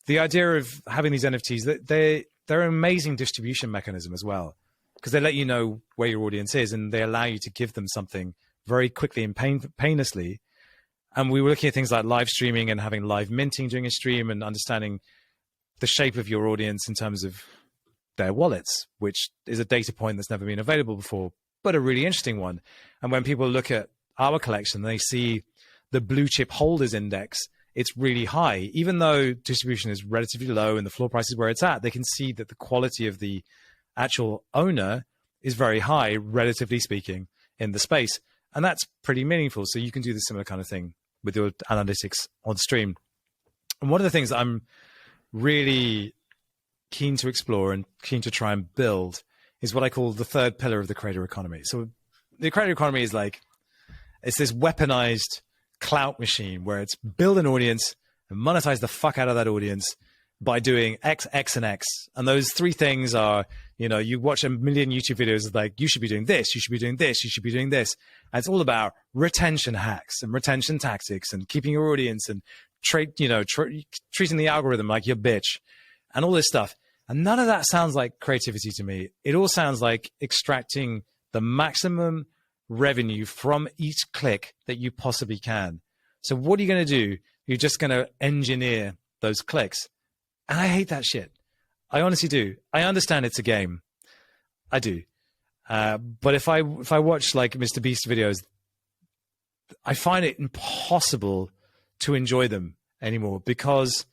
idea of having these NFTs, they're an amazing distribution mechanism as well, because they let you know where your audience is and they allow you to give them something very quickly and painlessly. And we were looking at things like live streaming and having live minting during a stream and understanding the shape of your audience in terms of their wallets, which is a data point that's never been available before, but a really interesting one. And when people look at our collection, they see the blue chip holders index, it's really high. Even though distribution is relatively low and the floor price is where it's at, they can see that the quality of the actual owner is very high, relatively speaking, in the space. And that's pretty meaningful. So you can do the similar kind of thing with your analytics on stream. And one of the things that I'm really keen to explore and keen to try and build is what I call the third pillar of the creator economy. So the creator economy is it's this weaponized clout machine where it's build an audience and monetize the fuck out of that audience by doing X, X, and X. And those three things are, you watch a million YouTube videos like, you should be doing this, you should be doing this, you should be doing this. And it's all about retention hacks and retention tactics and keeping your audience and treating the algorithm like your bitch and all this stuff. And none of that sounds like creativity to me. It all sounds like extracting the maximum revenue from each click that you possibly can. So what are you going to do? You're just going to engineer those clicks. And I hate that shit. I honestly do. I understand it's a game. I do. But if I watch like Mr. Beast videos, I find it impossible to enjoy them anymore because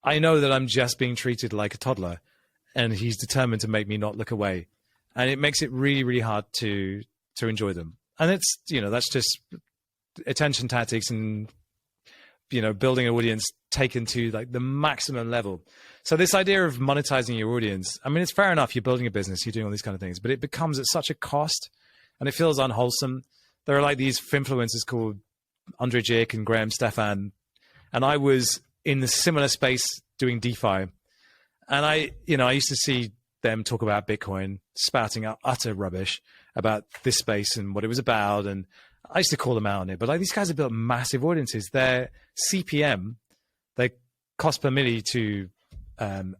I know that I'm just being treated like a toddler and he's determined to make me not look away. And it makes it really, really hard to enjoy them. And it's, that's just attention tactics and, building an audience taken to like the maximum level. So this idea of monetizing your audience, I mean, it's fair enough. You're building a business, you're doing all these kind of things, but it becomes at such a cost and it feels unwholesome. There are like these influencers called Andre Jick and Graham Stefan. And I was in the similar space doing DeFi. And I used to see them talk about Bitcoin, spouting out utter rubbish about this space and what it was about. And I used to call them out on it. But like these guys have built massive audiences. Their CPM, their cost per milli to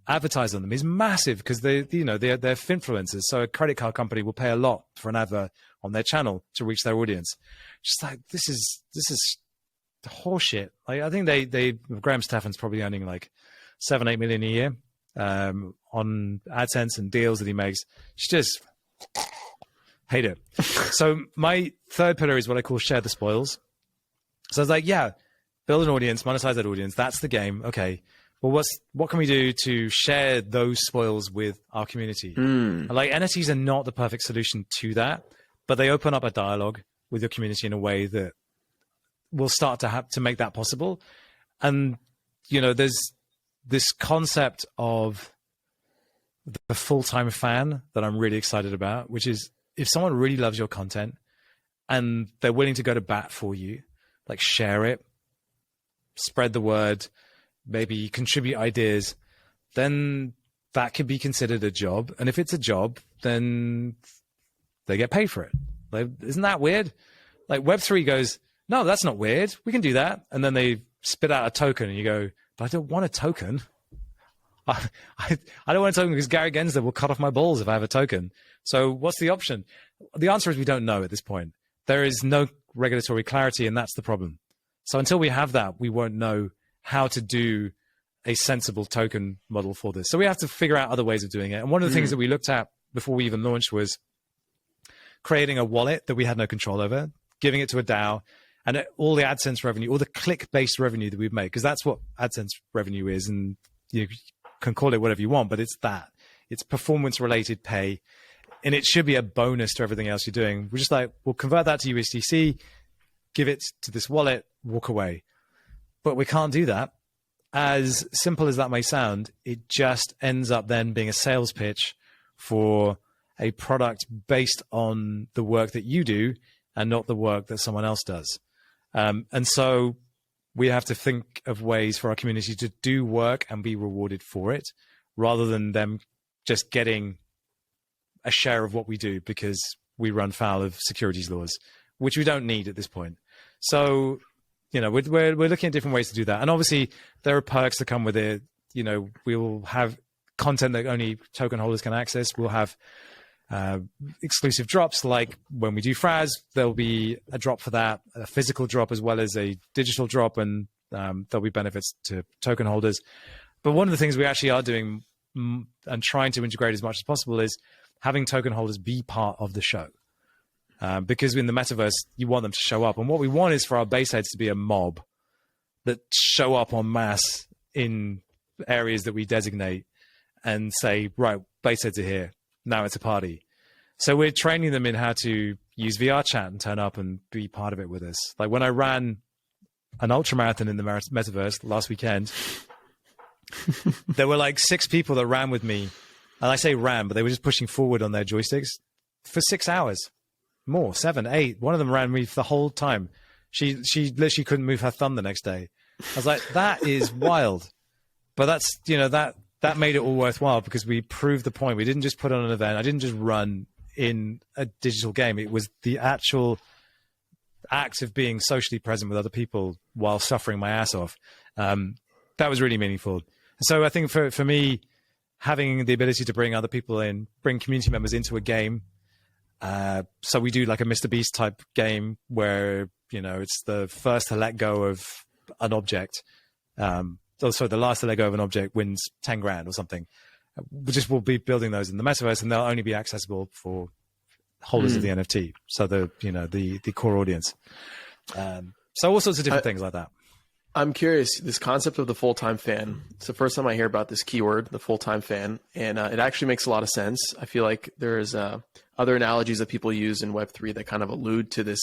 advertise on them is massive because they're finfluencers. So a credit card company will pay a lot for an advert on their channel to reach their audience. Just like this is horseshit. Like I think they Graham Stefan's probably earning like 7-8 million a year on AdSense and deals that he makes. It's just hate it. So my third pillar is what I call share the spoils. So I was like, yeah, build an audience, monetize that audience. That's the game. Okay. Well, what can we do to share those spoils with our community? Like NFTs are not the perfect solution to that, but they open up a dialogue with your community in a way that will start to have to make that possible. And, there's this concept of the full-time fan that I'm really excited about, which is if someone really loves your content and they're willing to go to bat for you, like share it, spread the word, maybe contribute ideas, then that could be considered a job. And if it's a job, then they get paid for it. Like, isn't that weird? Like Web3 goes, no, that's not weird. We can do that. And then they spit out a token and you go, but I don't want a token. I don't want a token because Gary Gensler will cut off my balls if I have a token. So what's the option? The answer is we don't know at this point. There is no regulatory clarity, and that's the problem. So until we have that, we won't know how to do a sensible token model for this. So we have to figure out other ways of doing it. And one of the things that we looked at before we even launched was creating a wallet that we had no control over, giving it to a DAO, and all the AdSense revenue, all the click-based revenue that we've made, because that's what AdSense revenue is. And you can call it whatever you want, but it's that. It's performance-related pay, and it should be a bonus to everything else you're doing. We're just like, we'll convert that to USDC, give it to this wallet, walk away. But we can't do that. As simple as that may sound, it just ends up then being a sales pitch for a product based on the work that you do and not the work that someone else does. And so we have to think of ways for our community to do work and be rewarded for it, rather than them just getting a share of what we do because we run foul of securities laws, which we don't need at this point. So, we're looking at different ways to do that. And obviously there are perks that come with it. We will have content that only token holders can access. We'll have exclusive drops, like when we do Fraz, there'll be a drop for that, a physical drop as well as a digital drop, and there'll be benefits to token holders. But one of the things we actually are doing and trying to integrate as much as possible is having token holders be part of the show. Because in the metaverse, you want them to show up. And what we want is for our base heads to be a mob that show up en masse in areas that we designate and say, right, base heads are here. Now it's a party. So we're training them in how to use VR chat and turn up and be part of it with us. Like when I ran an ultra marathon in the metaverse last weekend, there were like 6 people that ran with me. And I say ran, but they were just pushing forward on their joysticks for 6 hours. More, 7, 8. One of them ran me the whole time. She literally couldn't move her thumb the next day. I was like, that is wild. But that's, that made it all worthwhile because we proved the point. We didn't just put on an event. I didn't just run in a digital game. It was the actual act of being socially present with other people while suffering my ass off. That was really meaningful. So I think for me, having the ability to bring other people in, bring community members into a game, So we do like a Mr. Beast type game where, you know, it's the first to let go of an object. Also, the last to let go of an object wins 10 grand or something. We'll be building those in the metaverse, and they'll only be accessible for holders of the NFT. So the core audience. So all sorts of different things like that. I'm curious, this concept of the full-time fan. It's the first time I hear about this keyword, the full-time fan, and it actually makes a lot of sense. I feel like there's other analogies that people use in Web3 that kind of allude to this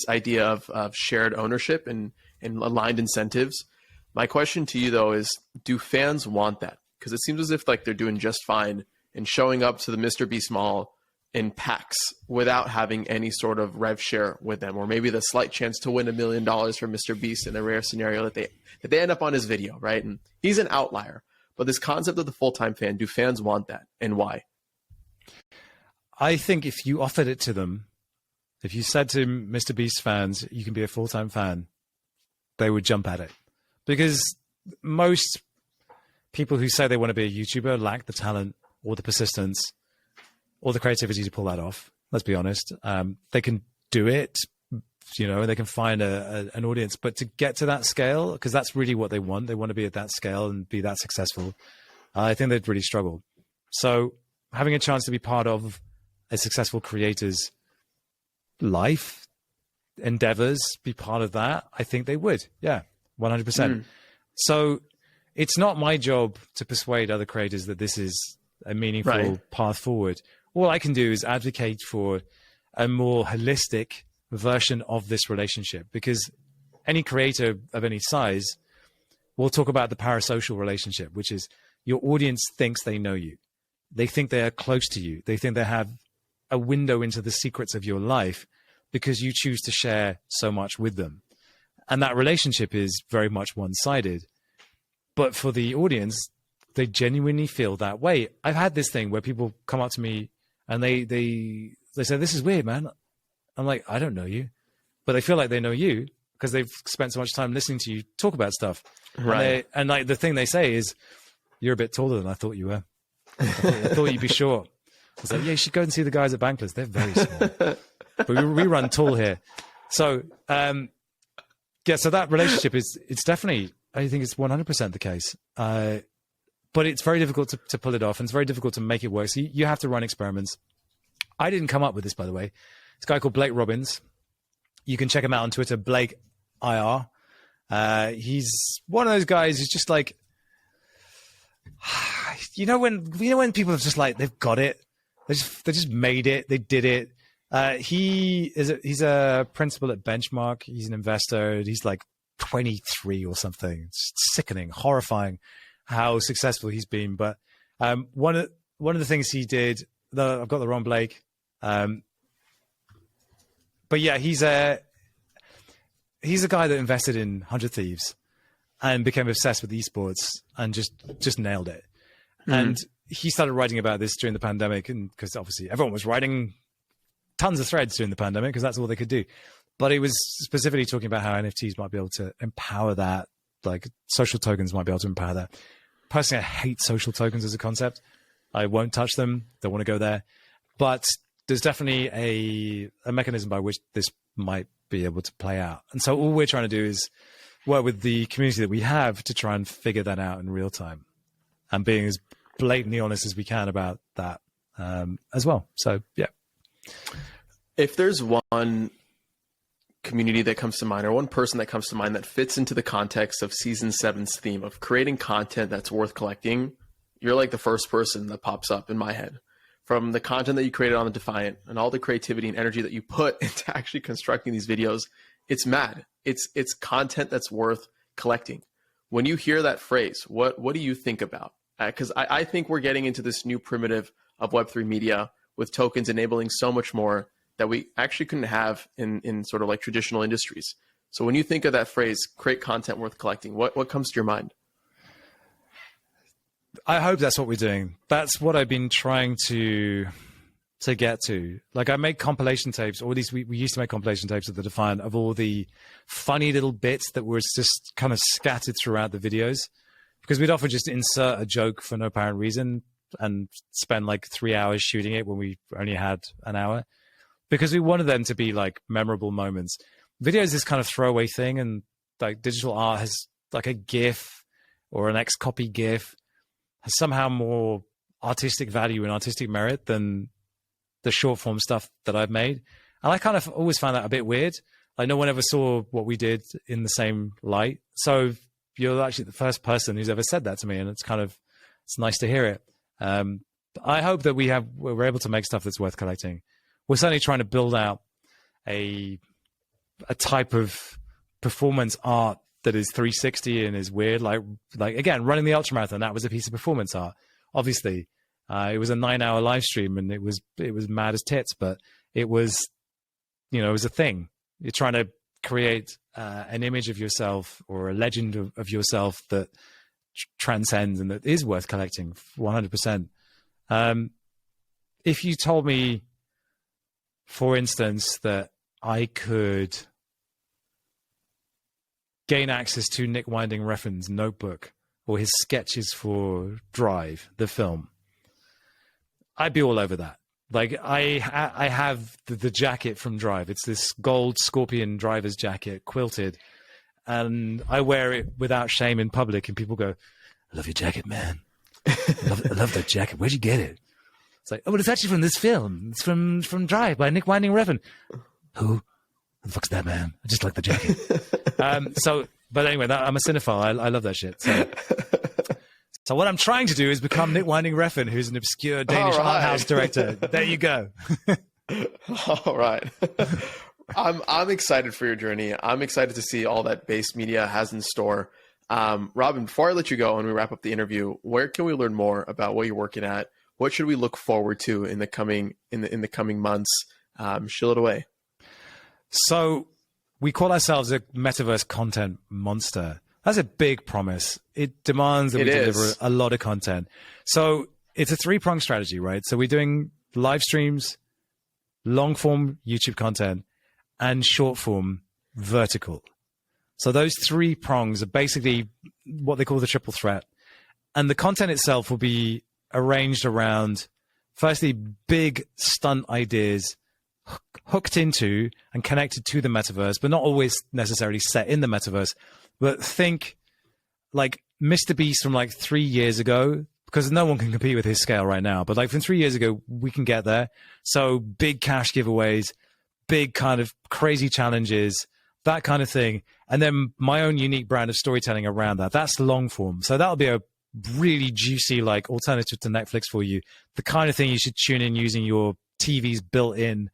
idea of shared ownership and aligned incentives. My question to you, though, is do fans want that? Because it seems as if like they're doing just fine and showing up to the Mr. Beast Mall in packs without having any sort of rev share with them, or maybe the slight chance to win $1 million from Mr. Beast in a rare scenario that they end up on his video, right? And he's an outlier. But this concept of the full-time fan, do fans want that, and why? I think if you offered it to them, if you said to Mr. Beast fans, you can be a full-time fan, they would jump at it. Because most people who say they want to be a YouTuber lack the talent or the persistence or the creativity to pull that off. Let's be honest. They can do it, you know, they can find an audience, but to get to that scale, because that's really what they want to be at that scale and be that successful. I think they'd really struggle. So having a chance to be part of a successful creator's life endeavors, be part of that, I think they would. Yeah, 100%. So it's not my job to persuade other creators that this is a meaningful path forward. All I can do is advocate for a more holistic version of this relationship, because any creator of any size will talk about the parasocial relationship, which is your audience thinks they know you. They think they are close to you. They think they have a window into the secrets of your life because you choose to share so much with them. And that relationship is very much one-sided. But for the audience, they genuinely feel that way. I've had this thing where people come up to me and they say, "This is weird, man." I'm like, "I don't know you," but they feel like they know you because they've spent so much time listening to you talk about stuff. Right. And like the thing they say is, "You're a bit taller than I thought you were. I thought you'd be short." I was like, "Yeah, you should go and see the guys at Bankless. They're very small, but we run tall here." So yeah, so that relationship it's definitely, I think it's 100% the case. But it's very difficult to pull it off, and it's very difficult to make it work. So you have to run experiments. I didn't come up with this, by the way. It's a guy called Blake Robbins. You can check him out on Twitter, Blake IR. He's one of those guys who's just like, you know when people are just like, they've got it. They just made it. They did it. He's a principal at Benchmark. He's an investor. He's like 23 or something. It's sickening, horrifying how successful he's been. But one of the things he did, I've got the wrong Blake. But yeah, he's a guy that invested in 100 Thieves and became obsessed with esports and just nailed it. And he started writing about this during the pandemic, and because obviously everyone was writing tons of threads during the pandemic because that's all they could do. But he was specifically talking about how NFTs might be able to empower that, like social tokens might be able to empower that. Personally, I hate social tokens as a concept. I won't touch them. Don't want to go there. But there's definitely a mechanism by which this might be able to play out. And so all we're trying to do is work with the community that we have to try and figure that out in real time and being as blatantly honest as we can about that as well. So, yeah. If there's one community that comes to mind, or one person that comes to mind that fits into the context of season 7's theme of creating content that's worth collecting, you're like the first person that pops up in my head. From the content that you created on The Defiant and all the creativity and energy that you put into actually constructing these videos, it's mad. It's content that's worth collecting. When you hear that phrase, what do you think about? Because I think we're getting into this new primitive of Web3 media with tokens enabling so much more that we actually couldn't have in sort of like traditional industries. So when you think of that phrase, create content worth collecting, what comes to your mind? I hope that's what we're doing. That's what I've been trying to get to. Like I make compilation tapes, or at least we used to make compilation tapes of The Defiant, of all the funny little bits that were just kind of scattered throughout the videos, because we'd often just insert a joke for no apparent reason and spend like 3 hours shooting it when we only had an hour. because we wanted them to be like memorable moments. Video is this kind of throwaway thing, and like digital art has like a GIF or an X-copy GIF has somehow more artistic value and artistic merit than the short form stuff that I've made. And I kind of always found that a bit weird. Like no one ever saw what we did in the same light. So you're actually the first person who's ever said that to me, and it's nice to hear it. I hope that we're able to make stuff that's worth collecting. We're certainly trying to build out a type of performance art that is 360 and is weird. Like again, running the ultramarathon, that was a piece of performance art. Obviously, it was a 9-hour live stream, and it was mad as tits, but it was, it was a thing. You're trying to create an image of yourself or a legend of yourself that transcends and that is worth collecting 100%. If you told me, for instance, that I could gain access to Nick Winding Refn's notebook or his sketches for Drive, the film, I'd be all over that. Like I have the jacket from Drive. It's this gold Scorpion driver's jacket, quilted, and I wear it without shame in public. And people go, "I love your jacket, man. I love that jacket. Where'd you get it?" It's like, "Oh, but it's actually from this film. It's from Drive by Nick Winding Refn." Who the fuck's that, man? I just like the jacket. But anyway, I'm a cinephile. I love that shit. So what I'm trying to do is become Nick Winding Refn, who's an obscure Danish art house director. There you go. All right. I'm excited for your journey. I'm excited to see all that Base Media has in store. Robin, before I let you go and we wrap up the interview, where can we learn more about what you're working at? What should we look forward to in the coming months? Shill it away. So we call ourselves a metaverse content monster. That's a big promise. It demands that we deliver a lot of content. So it's a 3-pronged strategy, right? So we're doing live streams, long form YouTube content, and short form vertical. So those 3 prongs are basically what they call the triple threat. And the content itself will be arranged around, firstly, big stunt ideas hooked into and connected to the metaverse, but not always necessarily set in the metaverse. But think like Mr. Beast from like 3 years ago, because no one can compete with his scale right now. But like from 3 years ago, we can get there. So big cash giveaways, big kind of crazy challenges, that kind of thing. And then my own unique brand of storytelling around that. That's long form. So that'll be a really juicy like alternative to Netflix for you. The kind of thing you should tune in using your TV's built-in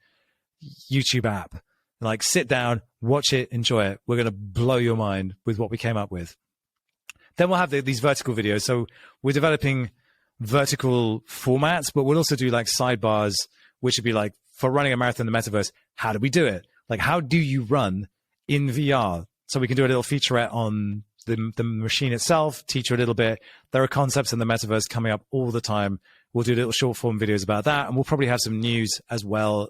YouTube app. Like sit down, watch it, enjoy it. We're going to blow your mind with what we came up with. Then we'll have these vertical videos. So we're developing vertical formats, but we'll also do like sidebars, which would be like for running a marathon in the metaverse. How do we do it? Like, how do you run in VR? So we can do a little featurette on the machine itself, teach you a little bit. There are concepts in the metaverse coming up all the time. We'll do little short form videos about that. And we'll probably have some news as well,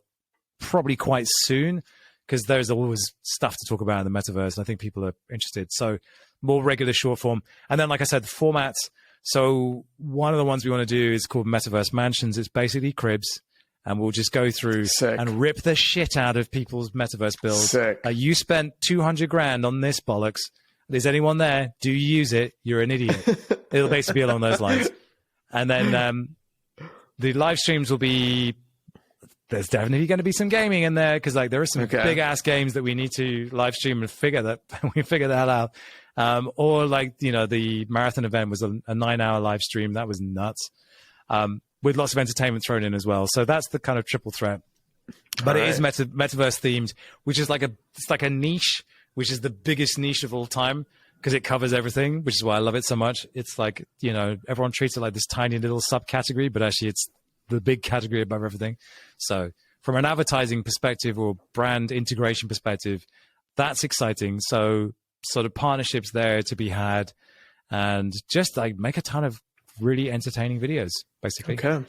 probably quite soon, because there's always stuff to talk about in the metaverse, and I think people are interested. So more regular short form. And then, like I said, the formats. So one of the ones we want to do is called Metaverse Mansions. It's basically cribs, and we'll just go through and rip the shit out of people's metaverse builds. You spent 200 grand on this bollocks. Is anyone there? Do you use it? You're an idiot. It'll basically be along those lines. And then the live streams will be, there's definitely going to be some gaming in there, because like there are some big ass games that we need to live stream and figure that out. Or like, the marathon event was a 9-hour live stream. That was nuts. With lots of entertainment thrown in as well. So that's the kind of triple threat. But it is metaverse themed, which is it's like a niche, which is the biggest niche of all time, because it covers everything, which is why I love it so much. It's like, everyone treats it like this tiny little subcategory, but actually it's the big category above everything. So from an advertising perspective or brand integration perspective, that's exciting. So sort of partnerships there to be had, and just like make a ton of really entertaining videos, basically. Okay.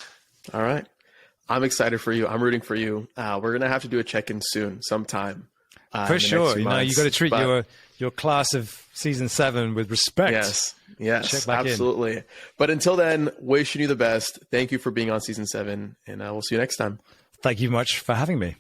All right. I'm excited for you. I'm rooting for you. We're going to have to do a check-in soon, sometime. For sure. You got to treat your class of season 7 with respect. Yes, absolutely. But until then, wishing you the best. Thank you for being on season 7, and we'll see you next time. Thank you much for having me.